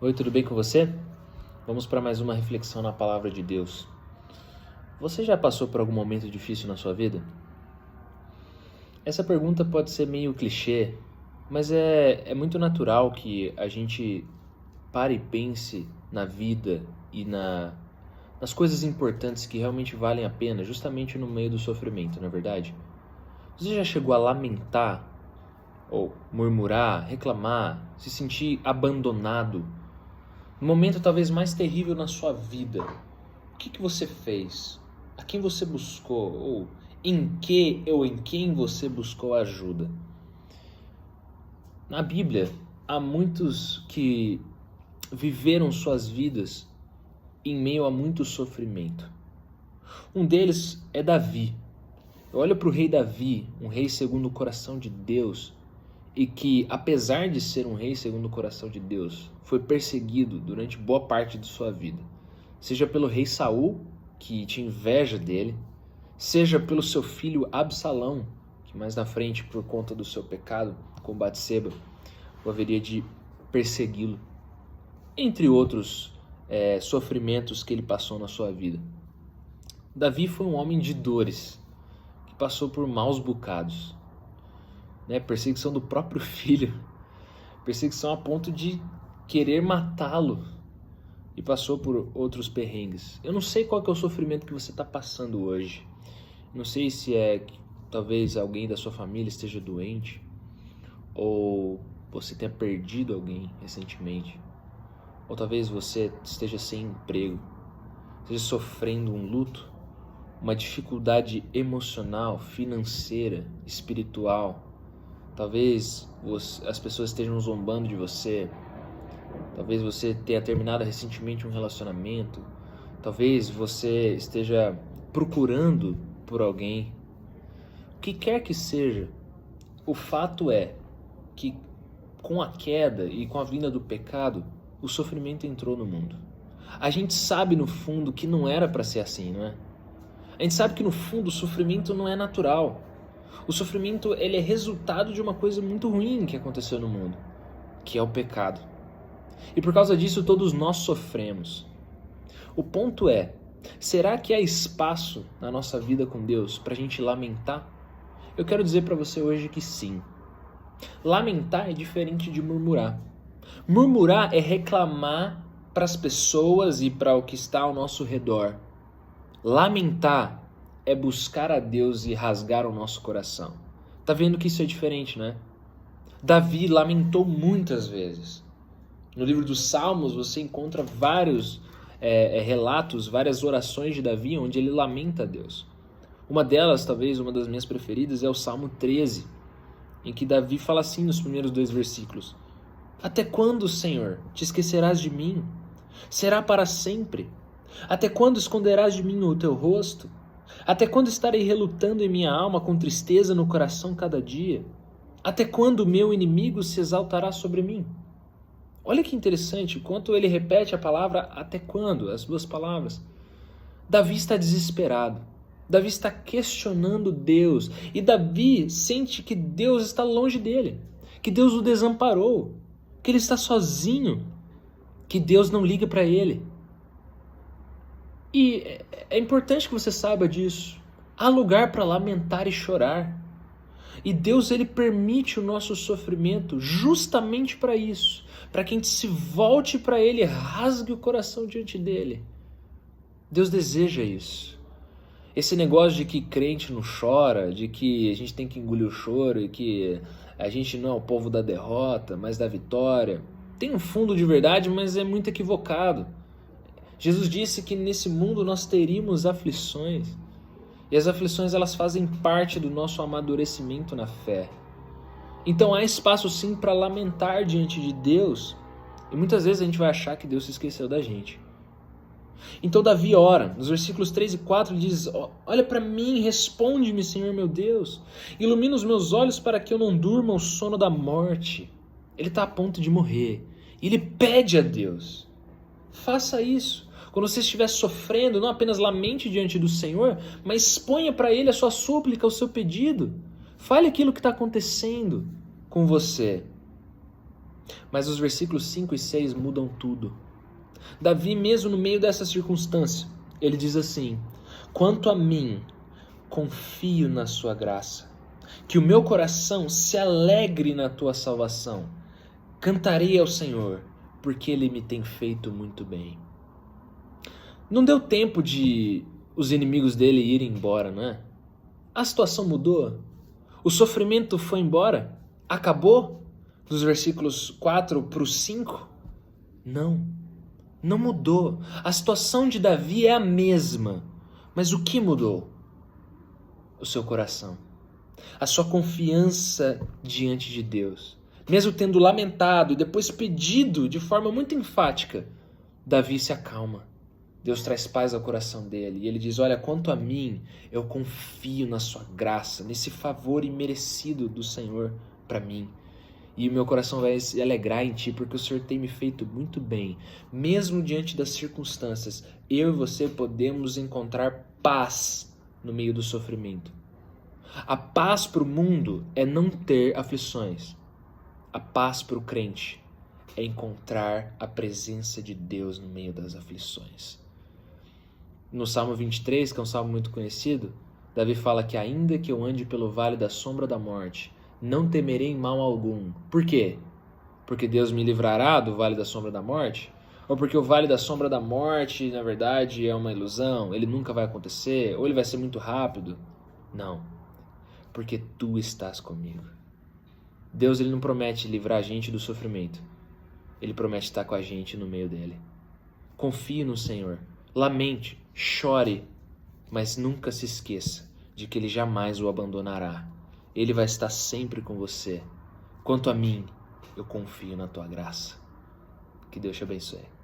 Oi, tudo bem com você? Vamos para mais uma reflexão na palavra de Deus. Você já passou por algum momento difícil na sua vida? Essa pergunta pode ser meio clichê, mas é muito natural que a gente pare e pense na vida e nas coisas importantes que realmente valem a pena, justamente no meio do sofrimento, não é verdade? Você já chegou a lamentar, ou murmurar, reclamar, se sentir abandonado? No momento talvez mais terrível na sua vida, o que você fez? A quem você buscou? Ou em quem você buscou ajuda? Na Bíblia, há muitos que viveram suas vidas em meio a muito sofrimento. Um deles é Davi. Olha para o rei Davi, um rei segundo o coração de Deus, e que, apesar de ser um rei segundo o coração de Deus, foi perseguido durante boa parte de sua vida. Seja pelo rei Saul, que tinha inveja dele, seja pelo seu filho Absalão, que mais na frente, por conta do seu pecado com Batseba, haveria de persegui-lo, entre outros sofrimentos que ele passou na sua vida. Davi foi um homem de dores, que passou por maus bocados, perseguição do próprio filho, perseguição a ponto de querer matá-lo, e passou por outros perrengues. Eu não sei qual que é o sofrimento que você está passando hoje. Não sei se é que talvez alguém da sua família esteja doente, ou você tenha perdido alguém recentemente, ou talvez você esteja sem emprego, esteja sofrendo um luto, uma dificuldade emocional, financeira, espiritual. Talvez as pessoas estejam zombando de você. Talvez você tenha terminado recentemente um relacionamento. Talvez você esteja procurando por alguém. O que quer que seja, o fato é que com a queda e com a vinda do pecado, o sofrimento entrou no mundo. A gente sabe no fundo que não era para ser assim, não é? A gente sabe que no fundo o sofrimento não é natural. O sofrimento ele é resultado de uma coisa muito ruim que aconteceu no mundo, que é o pecado. E por causa disso todos nós sofremos. O ponto é, será que há espaço na nossa vida com Deus para a gente lamentar? Eu quero dizer para você hoje que sim. Lamentar é diferente de murmurar. Murmurar é reclamar para as pessoas e para o que está ao nosso redor. Lamentar é buscar a Deus e rasgar o nosso coração. Tá vendo que isso é diferente, né? Davi lamentou muitas vezes. No livro dos Salmos você encontra vários relatos, várias orações de Davi onde ele lamenta a Deus. Uma delas, talvez uma das minhas preferidas, é o Salmo 13, em que Davi fala assim nos primeiros 2 versículos: Até quando, Senhor, te esquecerás de mim? Será para sempre? Até quando esconderás de mim o teu rosto? Até quando estarei relutando em minha alma com tristeza no coração cada dia? Até quando o meu inimigo se exaltará sobre mim? Olha que interessante, quanto ele repete a palavra até quando, as 2 palavras. Davi está desesperado. Davi está questionando Deus. E Davi sente que Deus está longe dele, que Deus o desamparou, que ele está sozinho, que Deus não liga para ele. E é importante que você saiba disso. Há lugar para lamentar e chorar. E Deus ele permite o nosso sofrimento justamente para isso, para que a gente se volte para Ele, rasgue o coração diante dele. Deus deseja isso. Esse negócio de que crente não chora, de que a gente tem que engolir o choro e que a gente não é o povo da derrota, mas da vitória, tem um fundo de verdade, mas é muito equivocado. Jesus disse que nesse mundo nós teríamos aflições. E as aflições elas fazem parte do nosso amadurecimento na fé. Então há espaço sim para lamentar diante de Deus. E muitas vezes a gente vai achar que Deus se esqueceu da gente. Então Davi ora, nos versículos 3 e 4 ele diz: Olha para mim, responde-me, Senhor meu Deus. Ilumina os meus olhos para que eu não durma o sono da morte. Ele está a ponto de morrer. E ele pede a Deus: faça isso. Quando você estiver sofrendo, não apenas lamente diante do Senhor, mas exponha para Ele a sua súplica, o seu pedido. Fale aquilo que está acontecendo com você. Mas os versículos 5 e 6 mudam tudo. Davi, mesmo no meio dessa circunstância, ele diz assim: quanto a mim, confio na sua graça, que o meu coração se alegre na tua salvação. Cantarei ao Senhor, porque ele me tem feito muito bem. Não deu tempo de os inimigos dele irem embora, não é? A situação mudou. O sofrimento foi embora. Acabou? Dos versículos 4 para o 5? Não. Não mudou. A situação de Davi é a mesma. Mas o que mudou? O seu coração. A sua confiança diante de Deus. Mesmo tendo lamentado e depois pedido de forma muito enfática, Davi se acalma. Deus traz paz ao coração dele. E ele diz: olha, quanto a mim, eu confio na sua graça, nesse favor imerecido do Senhor para mim. E o meu coração vai se alegrar em ti, porque o Senhor tem me feito muito bem. Mesmo diante das circunstâncias, eu e você podemos encontrar paz no meio do sofrimento. A paz para o mundo é não ter aflições. A paz para o crente é encontrar a presença de Deus no meio das aflições. No Salmo 23, que é um salmo muito conhecido, Davi fala que ainda que eu ande pelo vale da sombra da morte, não temerei mal algum. Por quê? Porque Deus me livrará do vale da sombra da morte? Ou porque o vale da sombra da morte, na verdade, é uma ilusão, ele nunca vai acontecer, ou ele vai ser muito rápido? Não, porque tu estás comigo. Deus, ele não promete livrar a gente do sofrimento, ele promete estar com a gente no meio dele. Confie no Senhor, lamente, chore, mas nunca se esqueça de que ele jamais o abandonará. Ele vai estar sempre com você. Quanto a mim, eu confio na tua graça. Que Deus te abençoe.